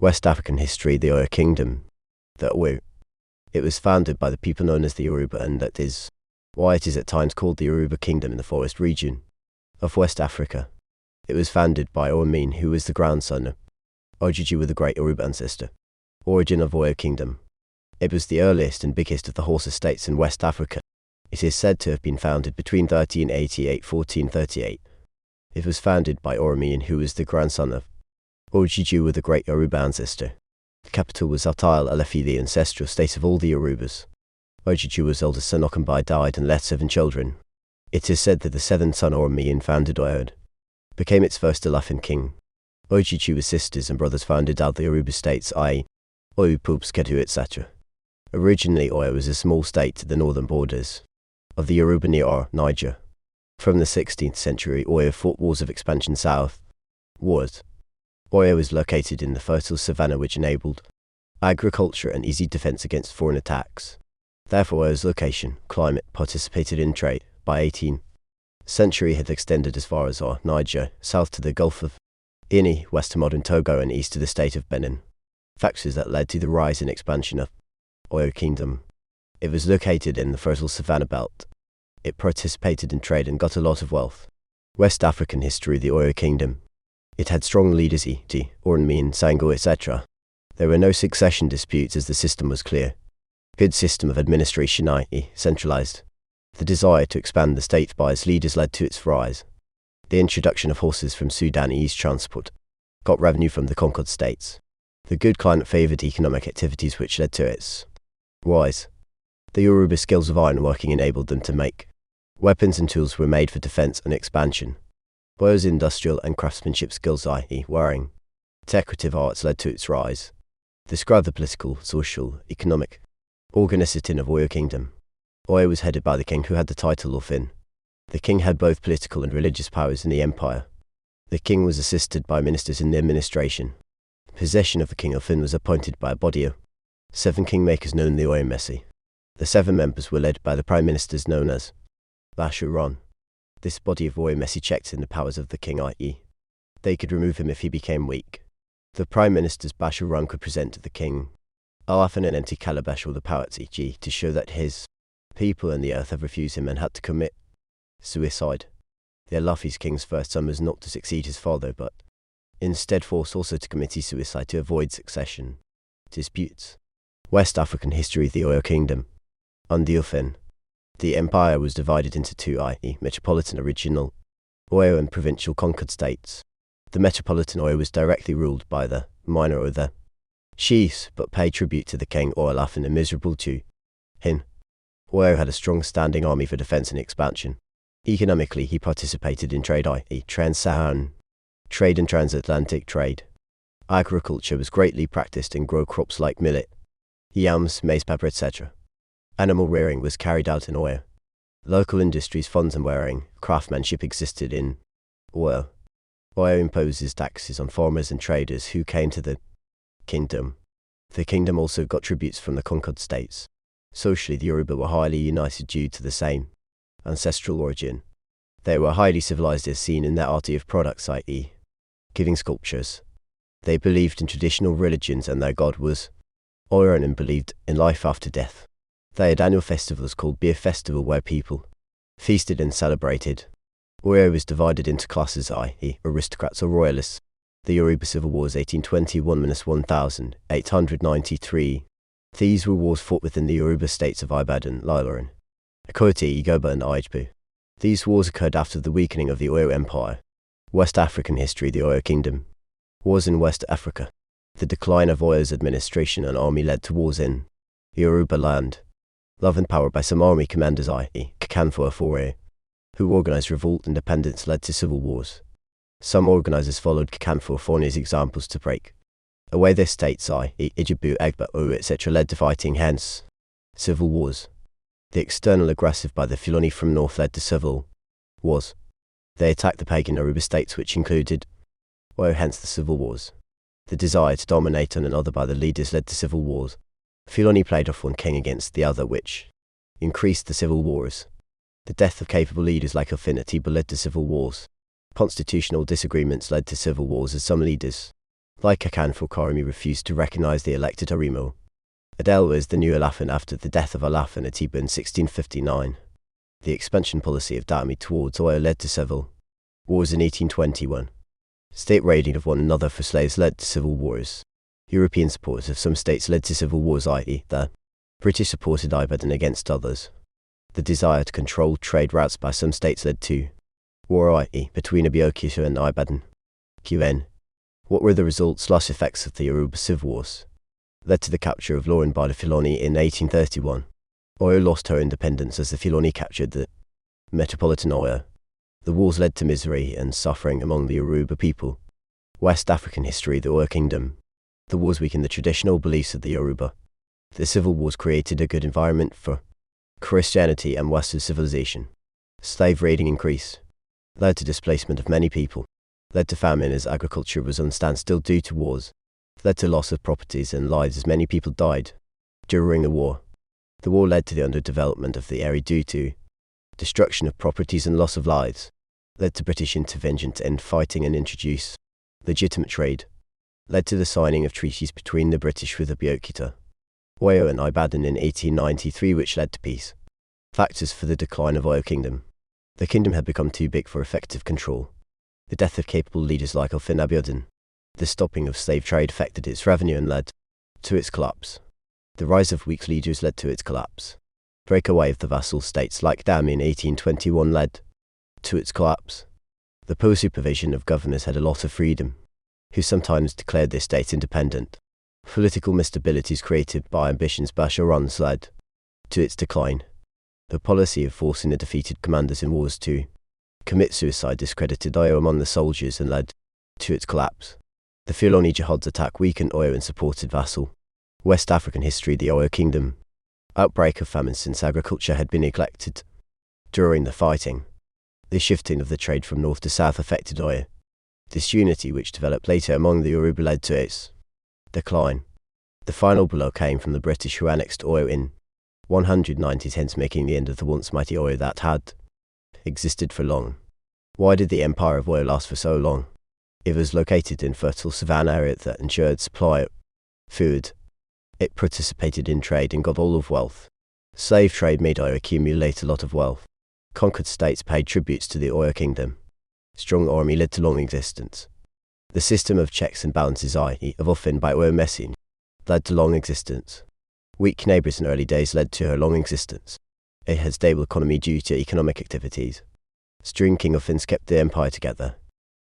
West African history, the Oyo Kingdom. The Oyo. It was founded by the people known as the Yoruba, and that is why it is at times called the Yoruba Kingdom in the forest region of West Africa. It was founded by Oyomeyin, who was the grandson of Ojiji with a great Yoruba ancestor. Origin of Oyo Kingdom. It was the earliest and biggest of the horse estates in West Africa. It is said to have been founded between 1388–1438. It was founded by Oromiyan, who was the grandson of Ojiji with a great Yoruba ancestor. The capital was Atile Alefi, the ancestral state of all the Yorubas. Ojiji was eldest son. Okanbai died and left 7 children. It is said that the 7th son Oromiyan founded Oyo, became its first Alafin king. Ojiji with sisters and brothers founded out the Yoruba states, i.e. Oyo, Pubs, Kedu, etc. Originally Oyo was a small state at the northern borders of the Yoruba near Niger. From the 16th century, Oyo fought wars of expansion south. Oyo was located in the fertile savanna, which enabled agriculture and easy defense against foreign attacks. Therefore Oyo's location, climate, participated in trade. By 18th century had extended as far as Niger, south to the Gulf of Guinea, west to modern Togo, and east to the state of Benin. Factors that led to the rise and expansion of Oyo Kingdom. It was located in the fertile savanna belt. It participated in trade and got a lot of wealth. West African history, the Oyo Kingdom. It had strong leaders, e.g. Oromiyan, Sango, etc. There were no succession disputes as the system was clear. Good system of administration, i.e. centralized. The desire to expand the state by its leaders led to its rise. The introduction of horses from Sudanese transport got revenue from the conquered states. The good climate favored economic activities, which led to its rise. The Yoruba skills of ironworking enabled them to make weapons, and tools were made for defense and expansion. Oyo's industrial and craftsmanship skills, i.e. wearing decorative arts, led to its rise. Describe the political, social, economic organization of Oyo Kingdom. Oyo was headed by the king, who had the title Ofin. The king had both political and religious powers in the empire. The king was assisted by ministers in the administration. Possession of the king Ofin was appointed by a body of 7 kingmakers known as the Oyo Messi. The 7 members were led by the prime ministers known as Basharon. This body of Oyo Messi checked in the powers of the king, i.e. they could remove him if he became weak. The prime minister's Basharon could present to the king Alafin an empty calabash or the poets, e.g. to show that his people and the earth have refused him and had to commit suicide. The Alafi's king's first son was not to succeed his father, but instead forced also to commit suicide to avoid succession disputes. West African history, the Oyo Kingdom. Under Ofin, the empire was divided into 2, i.e. metropolitan original Oyo and provincial conquered states. The metropolitan Oyo was directly ruled by the minor or the chiefs, but paid tribute to the king or Alafin and miserable to him. Oyo had a strong standing army for defense and expansion. Economically, he participated in trade, i.e. trans-Saharan trade and transatlantic trade. Agriculture was greatly practiced and grow crops like millet, yams, maize, pepper, etc. Animal rearing was carried out in Oyo. Local industries, funds and wearing, craftsmanship existed in Oyo. Oyo imposes taxes on farmers and traders who came to the kingdom. The kingdom also got tributes from the conquered states. Socially, the Yoruba were highly united due to the same ancestral origin. They were highly civilized as seen in their art of products, i.e. giving sculptures. They believed in traditional religions and their god was Oyo and believed in life after death. They had annual festivals called Beer Festival where people feasted and celebrated. Oyo was divided into classes, i.e. aristocrats or royalists. The Yoruba Civil Wars 1821–1893. These were wars fought within the Yoruba states of Ibadan, Ilorin, Akoti, Igbo and Ijebu. These wars occurred after the weakening of the Oyo Empire. West African history, the Oyo Kingdom. Wars in West Africa. The decline of Oyo's administration and army led to wars in Yoruba land. Love and power by some army commanders, i.e. Kakanfo Afore, who organized revolt and independence, led to civil wars. Some organizers followed Kakanfo Afore's examples to break away their states, i.e. Ijebu, Egba, Oyo, etc. led to fighting, hence civil wars. The external aggressive by the Fulani from north led to civil wars. They attacked the pagan Yoruba states, which included Oyo, hence the civil wars. The desire to dominate on another by the leaders led to civil wars. Fulani played off one king against the other, which increased the civil wars. The death of capable leaders like Ofin Atiba led to civil wars. Constitutional disagreements led to civil wars as some leaders Like Akan Karimi refused to recognize the elected Arimo. Adel was the new Alafin after the death of Alafin Atiba in 1659. The expansion policy of Dami towards oil led to civil wars in 1821. State raiding of one another for slaves led to civil wars. European support of some states led to civil wars, i.e. the British supported Ibadan against others. The desire to control trade routes by some states led to war, i.e. between Abeokuta and Ibadan. QN. What were the results/effects of the Yoruba Civil Wars? Led to the capture of Lorin by the Filoni in 1831. Oyo lost her independence as the Filoni captured the metropolitan Oyo. The wars led to misery and suffering among the Yoruba people. West African history, the Oyo Kingdom. The wars weakened the traditional beliefs of the Yoruba. The civil wars created a good environment for Christianity and Western civilization. Slave raiding increased. Led to displacement of many people. Led to famine as agriculture was on standstill due to wars. Led to loss of properties and lives as many people died during the war. The war led to the underdevelopment of the area due to destruction of properties and loss of lives. Led to British intervention to end fighting and introduce legitimate trade. Led to the signing of treaties between the British with Abeokuta, Oyo and Ibadan in 1893, which led to peace. Factors for the decline of Oyo Kingdom. The kingdom had become too big for effective control. The death of capable leaders like Alfin Abiodun. The stopping of slave trade affected its revenue and led to its collapse. The rise of weak leaders led to its collapse. Breakaway of the vassal states like Dami in 1821 led to its collapse. The poor supervision of governors had a lot of freedom, who sometimes declared their state independent. Political instabilities created by ambitions by Shahruns led to its decline. The policy of forcing the defeated commanders in wars to commit suicide discredited Oyo among the soldiers and led to its collapse. The Fulani Jihad's attack weakened Oyo and supported vassal. West African history, the Oyo Kingdom. Outbreak of famine since agriculture had been neglected during the fighting. The shifting of the trade from north to south affected Oyo. Disunity which developed later among the Yoruba led to its decline. The final blow came from the British who annexed Oyo in 190, hence making the end of the once mighty Oyo that had existed for long. Why did the empire of Oyo last for so long? It was located in fertile savanna area that ensured supply of food. It participated in trade and got all of wealth. Slave trade made Oyo accumulate a lot of wealth. Conquered states paid tributes to the Oyo Kingdom. Strong army led to long existence. The system of checks and balances, i.e. of Ofin by Oyo Messin, led to long existence. Weak neighbours in early days led to her long existence. It had stable economy due to economic activities. String King Ofins kept the empire together.